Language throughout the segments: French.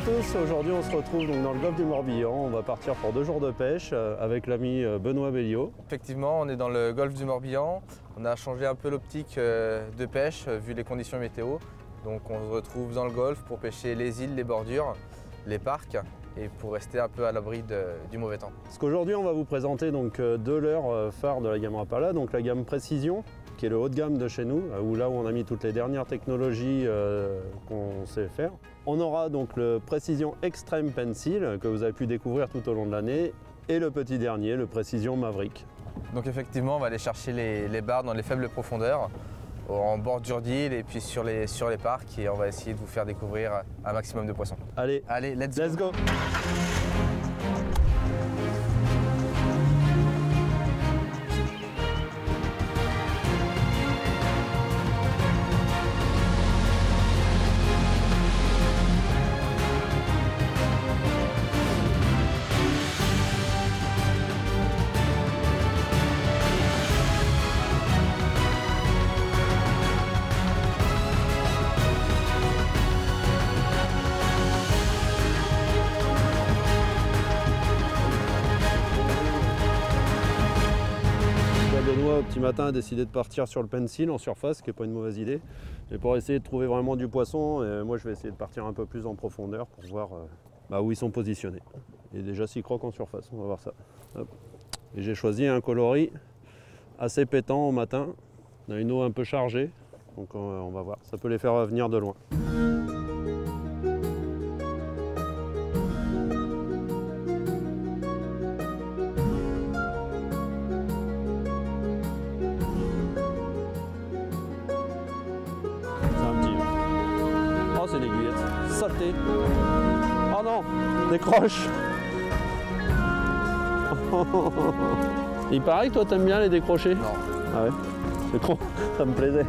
tous, aujourd'hui on se retrouve donc dans le golfe du Morbihan. On va partir pour 2 jours de pêche avec l'ami Benoît Belliot. Effectivement, on est dans le golfe du Morbihan. On a changé un peu l'optique de pêche vu les conditions météo. Donc on se retrouve dans le golfe pour pêcher les îles, les bordures, les parcs et pour rester un peu à l'abri du mauvais temps. Parce qu'aujourd'hui on va vous présenter donc 2 leurres phares de la gamme Rapala, donc la gamme Précision, qui est le haut de gamme de chez nous, là où on a mis toutes les dernières technologies qu'on sait faire. On aura donc le Précision Extreme Pencil, que vous avez pu découvrir tout au long de l'année, et le petit dernier, le Précision Maverick. Donc effectivement, on va aller chercher les barres dans les faibles profondeurs, en bordure d'île et puis sur les parcs, et on va essayer de vous faire découvrir un maximum de poissons. Allez, let's go. Benoît, au petit matin, a décidé de partir sur le pencil en surface, ce qui n'est pas une mauvaise idée. Et pour essayer de trouver vraiment du poisson, et moi je vais essayer de partir un peu plus en profondeur pour voir où ils sont positionnés. Et déjà s'ils croquent en surface, on va voir ça. Hop. Et j'ai choisi un coloris assez pétant au matin. On a une eau un peu chargée, donc on va voir. Ça peut les faire venir de loin. Oh, c'est l'aiguillette. Saleté. Oh non, décroche. Il paraît que toi t'aimes bien les décrocher. Non. Ah ouais, c'est trop, ça me plaisait.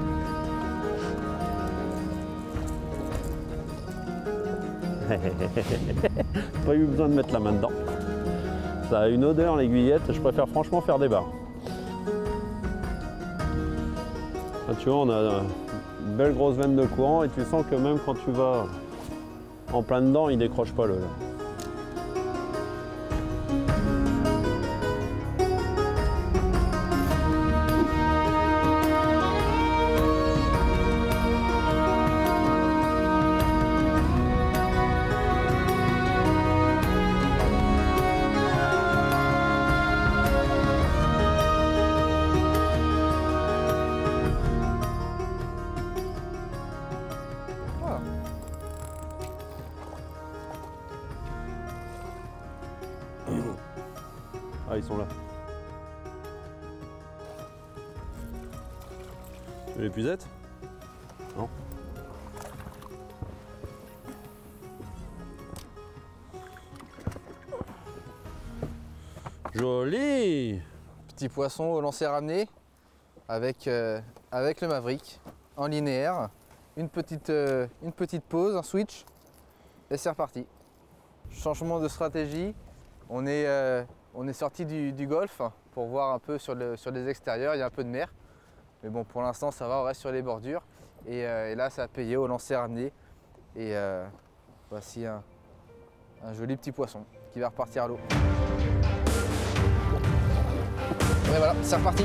Pas eu besoin de mettre la main dedans. Ça a une odeur l'aiguillette, je préfère franchement faire des barres. Ah, tu vois, on a une belle grosse veine de courant et tu sens que même quand tu vas en plein dedans, il décroche pas le. Ah, ils sont là. Les puzettes? Non. Joli! Petit poisson au lancer ramené avec le Maverick en linéaire. Une petite pause, un switch et c'est reparti. Changement de stratégie. On est sorti du golfe pour voir un peu sur les extérieurs, il y a un peu de mer. Mais bon, pour l'instant ça va, on reste sur les bordures. Et là ça a payé au lancer ramené. Et voici un joli petit poisson qui va repartir à l'eau. Et voilà, c'est reparti.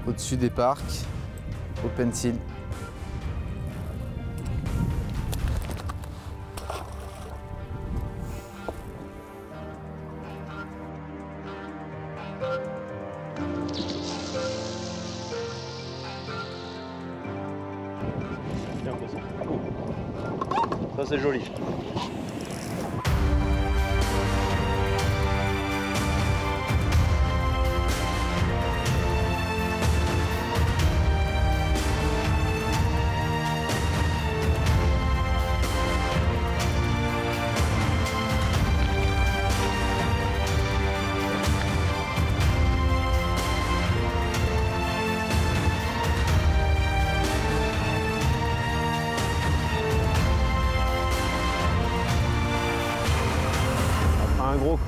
Au-dessus des parcs, au pencil. Ça c'est joli.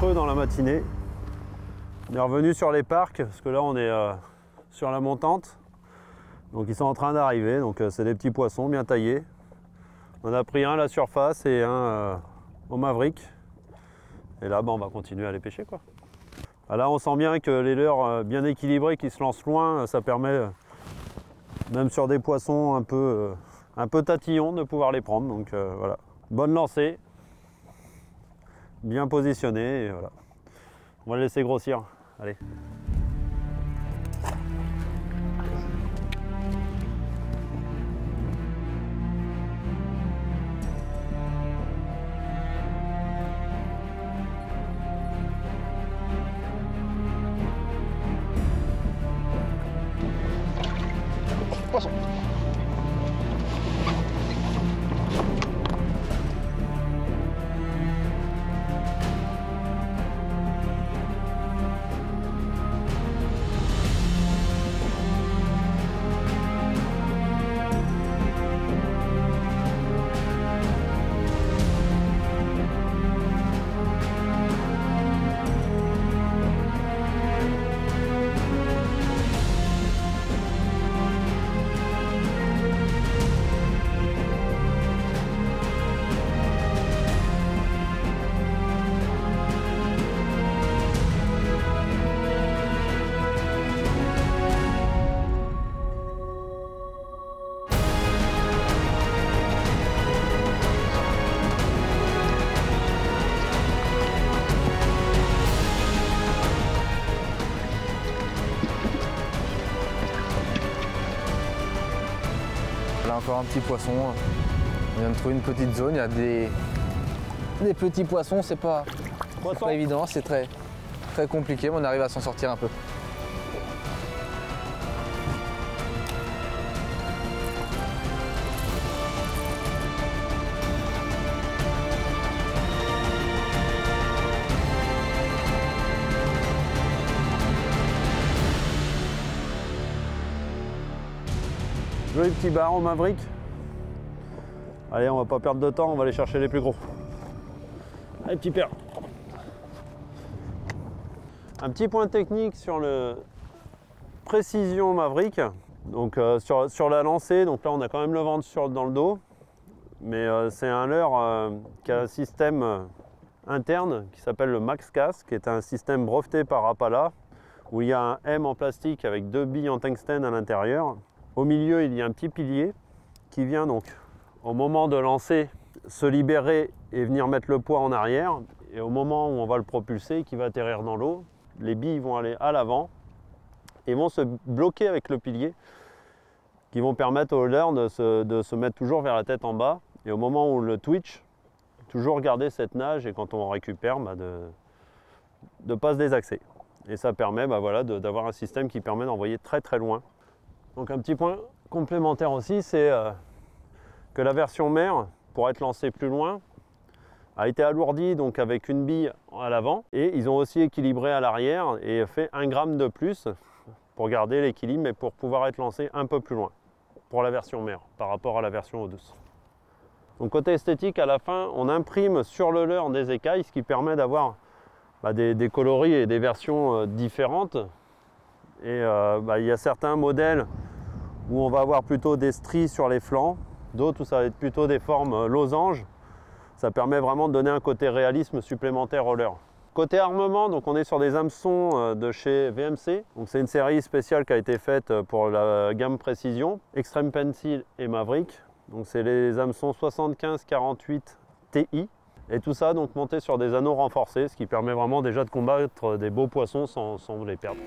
creux dans la matinée. On est revenu sur les parcs parce que là on est sur la montante. Donc ils sont en train d'arriver, donc c'est des petits poissons bien taillés. On a pris un à la surface et un au Maverick. Et là on va continuer à les pêcher quoi. Là on sent bien que les leurres bien équilibrés qui se lancent loin, ça permet même sur des poissons un peu tatillons de pouvoir les prendre. Donc voilà, bonne lancée, bien positionné et voilà. On va le laisser grossir. Allez. Poisson. Là encore un petit poisson. On vient de trouver une petite zone. Il y a des petits poissons. C'est pas évident. C'est très compliqué, mais on arrive à s'en sortir un peu. Joli petit baron Maverick. Allez, on va pas perdre de temps, on va aller chercher les plus gros. Allez, petit père. Un petit point technique sur le précision Maverick. Donc sur la lancée, donc là on a quand même le ventre dans le dos. Mais c'est un leurre qui a un système interne qui s'appelle le MaxCast, qui est un système breveté par Rapala, où il y a un M en plastique avec 2 billes en tungstène à l'intérieur. Au milieu, il y a un petit pilier qui vient donc, au moment de lancer, se libérer et venir mettre le poids en arrière. Et au moment où on va le propulser, qui va atterrir dans l'eau, les billes vont aller à l'avant et vont se bloquer avec le pilier, qui vont permettre au leurre de se mettre toujours vers la tête en bas. Et au moment où le twitch, toujours garder cette nage et quand on récupère, de ne pas se désaxer. Et ça permet voilà, d'avoir un système qui permet d'envoyer très très loin. Donc un petit point complémentaire aussi, c'est que la version mère, pour être lancée plus loin, a été alourdie donc avec une bille à l'avant et ils ont aussi équilibré à l'arrière et fait 1 gramme de plus pour garder l'équilibre mais pour pouvoir être lancé un peu plus loin pour la version mère par rapport à la version eau douce. Donc côté esthétique, à la fin, on imprime sur le leurre des écailles, ce qui permet d'avoir des coloris et des versions différentes. Et il y a certains modèles où on va avoir plutôt des stries sur les flancs, d'autres où ça va être plutôt des formes losanges. Ça permet vraiment de donner un côté réalisme supplémentaire au leurre. Côté armement, donc on est sur des hameçons de chez VMC. Donc c'est une série spéciale qui a été faite pour la gamme Précision, Extreme Pencil et Maverick. Donc c'est les hameçons 75-48 Ti. Et tout ça donc monté sur des anneaux renforcés, ce qui permet vraiment déjà de combattre des beaux poissons sans les perdre.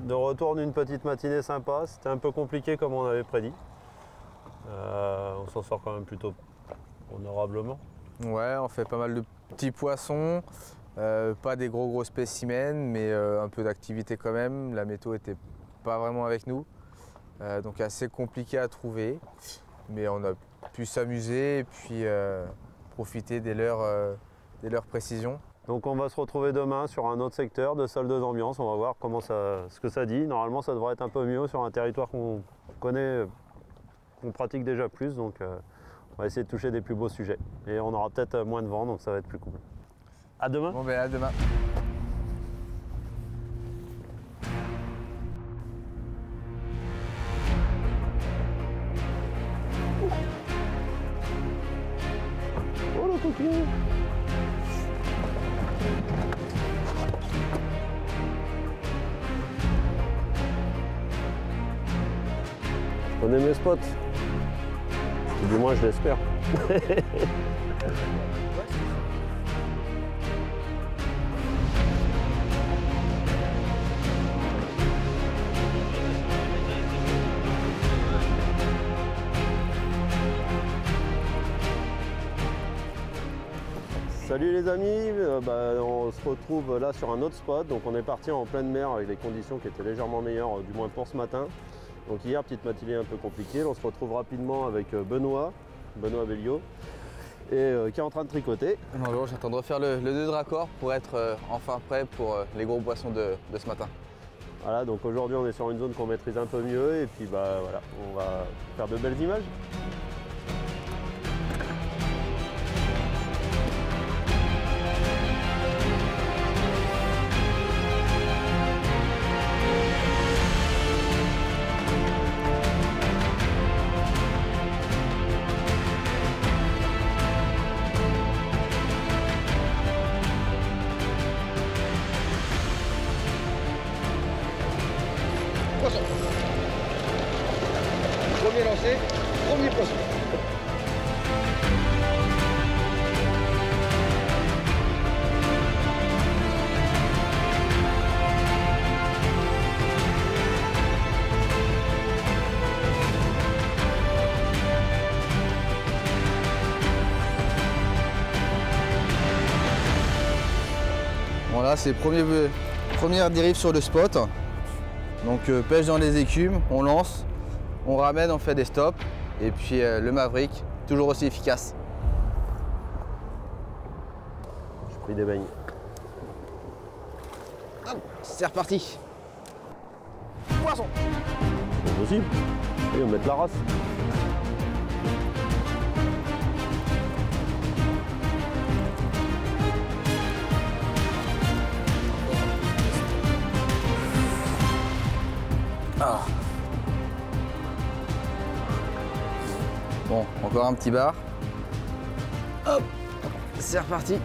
De retour d'une petite matinée sympa, c'était un peu compliqué comme on avait prédit. On s'en sort quand même plutôt honorablement. Ouais, on fait pas mal de petits poissons, pas des gros spécimens, mais un peu d'activité quand même. La météo était pas vraiment avec nous, donc assez compliqué à trouver. Mais on a pu s'amuser et puis profiter des leurres précision. Donc on va se retrouver demain sur un autre secteur de salle 2 d'ambiance. On va voir ce que ça dit. Normalement ça devrait être un peu mieux sur un territoire qu'on connaît, qu'on pratique déjà plus. Donc on va essayer de toucher des plus beaux sujets. Et on aura peut-être moins de vent, donc ça va être plus cool. À demain. Bon ben à demain. Oh le coquillon. Je connais mes spots. Ou du moins je l'espère. Salut les amis, on se retrouve là sur un autre spot. Donc on est parti en pleine mer avec des conditions qui étaient légèrement meilleures, du moins pour ce matin. Donc hier, petite matinée un peu compliquée. On se retrouve rapidement avec Benoît Belliot, qui est en train de tricoter. Bonjour, j'attends de refaire le nœud de raccord pour être enfin prêt pour les gros poissons de ce matin. Voilà, donc aujourd'hui on est sur une zone qu'on maîtrise un peu mieux et puis voilà, on va faire de belles images. Premier lancé, premier poisson. Voilà, c'est première dérive sur le spot. Donc pêche dans les écumes, on lance, on ramène, on fait des stops. Et puis le Maverick, toujours aussi efficace. J'ai pris des beignes. Hop, c'est reparti. Poisson. C'est possible. Allez, on met de la race. Ah. Bon, encore un petit bar. Hop, c'est reparti.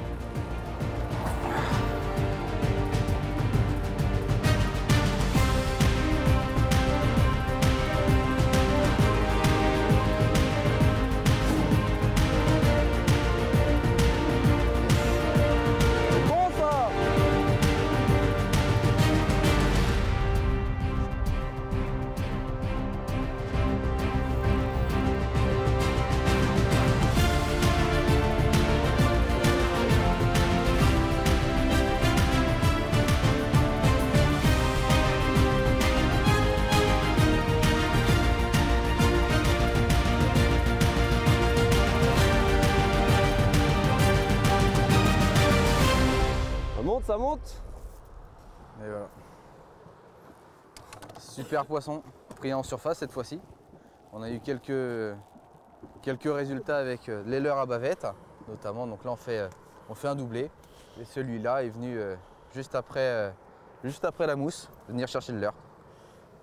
Bon ça. Ça monte. Et voilà. Super poisson, pris en surface cette fois-ci. On a eu quelques résultats avec les leurres à bavette, notamment. Donc là on fait un doublé. Et celui-là est venu juste après la mousse, venir chercher le leurre.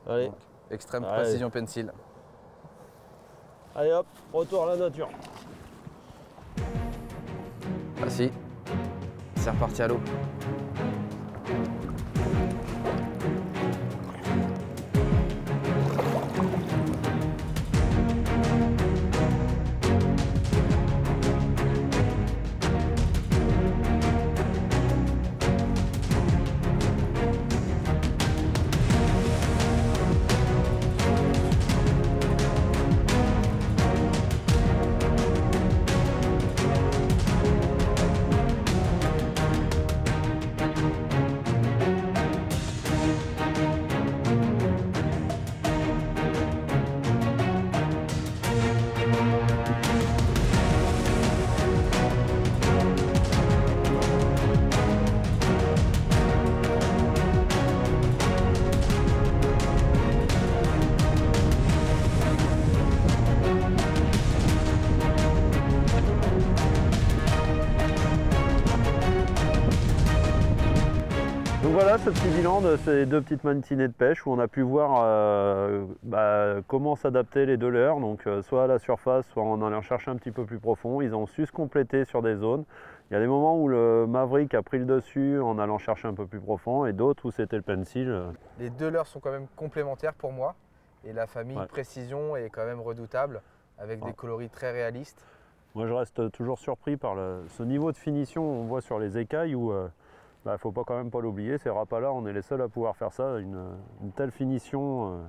Allez. Donc, extrême Allez. précision pencil. Allez hop, retour à la nature. Voici, c'est reparti à l'eau. voilà ce petit bilan de ces 2 petites matinées de pêche où on a pu voir comment s'adapter les deux leurres, donc soit à la surface, soit en allant chercher un petit peu plus profond. Ils ont su se compléter sur des zones. Il y a des moments où le Maverick a pris le dessus en allant chercher un peu plus profond et d'autres où c'était le Pencil. Les deux leurres sont quand même complémentaires pour moi et la famille Précision est quand même redoutable avec des coloris très réalistes. Moi je reste toujours surpris par ce niveau de finition on voit sur les écailles où faut quand même pas l'oublier, ces Rapala, on est les seuls à pouvoir faire ça, une telle finition.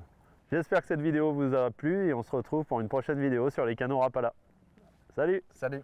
J'espère que cette vidéo vous a plu et on se retrouve pour une prochaine vidéo sur les canots Rapala. Salut! Salut!